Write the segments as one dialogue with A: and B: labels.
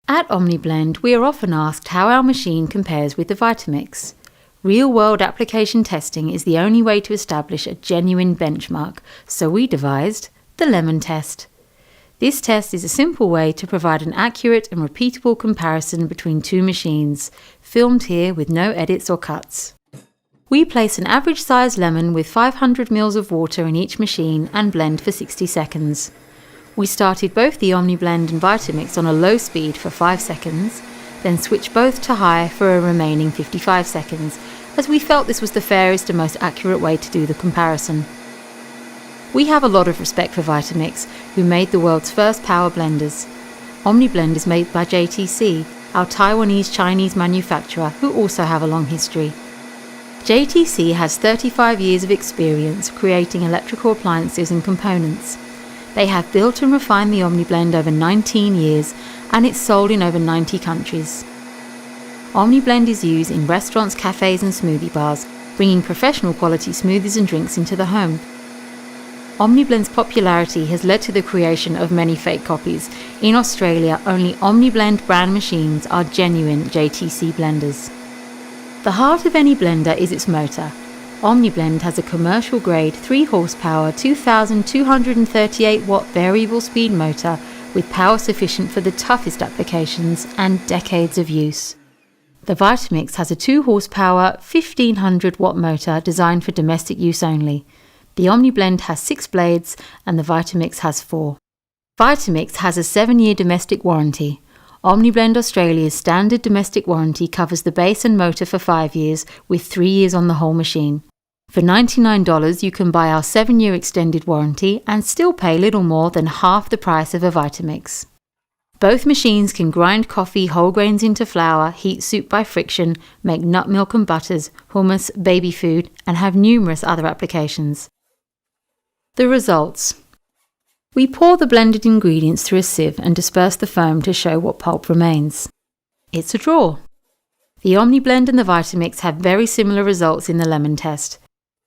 A: At OmniBlend, we are often asked how our machine compares with the Vitamix. Real-world application testing is the only way to establish a genuine benchmark, so we devised the lemon test. This test is a simple way to provide an accurate and repeatable comparison between two machines, filmed here with no edits or cuts. We place an average-sized lemon with 500 ml of water in each machine and blend for 60 seconds. We started both the OmniBlend and Vitamix on a low speed for 5 seconds, then switched both to high for a remaining 55 seconds, as we felt this was the fairest and most accurate way to do the comparison. We have a lot of respect for Vitamix, who made the world's first power blenders. OmniBlend is made by JTC, our Taiwanese-Chinese manufacturer, who also have a long history. JTC has 35 years of experience creating electrical appliances and components. They have built and refined the OmniBlend over 19 years, and it's sold in over 90 countries. OmniBlend is used in restaurants, cafes and smoothie bars, bringing professional quality smoothies and drinks into the home. OmniBlend's popularity has led to the creation of many fake copies. In Australia, only OmniBlend brand machines are genuine JTC blenders. The heart of any blender is its motor. OmniBlend has a commercial-grade 3 horsepower, 2,238 watt variable speed motor with power sufficient for the toughest applications and decades of use. The Vitamix has a 2 horsepower, 1,500 watt motor designed for domestic use only. The OmniBlend has 6 blades and the Vitamix has 4. Vitamix has a 7-year domestic warranty. OmniBlend Australia's standard domestic warranty covers the base and motor for 5 years, with 3 years on the whole machine. For $99, you can buy our 7-year extended warranty and still pay little more than half the price of a Vitamix. Both machines can grind coffee, whole grains into flour, heat soup by friction, make nut milk and butters, hummus, baby food, and have numerous other applications. The results. We pour the blended ingredients through a sieve and disperse the foam to show what pulp remains. It's a draw. The OmniBlend and the Vitamix have very similar results in the lemon test.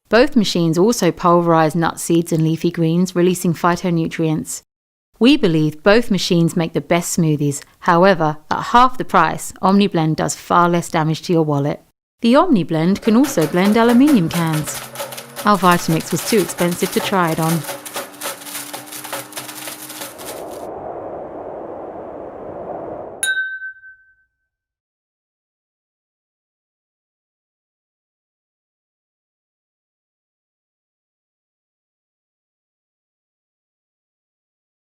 A: Both machines also pulverize nut seeds and leafy greens, releasing phytonutrients. We believe both machines make the best smoothies. However, at half the price, OmniBlend does far less damage to your wallet. The OmniBlend can also blend aluminium cans. Our Vitamix was too expensive to try it on.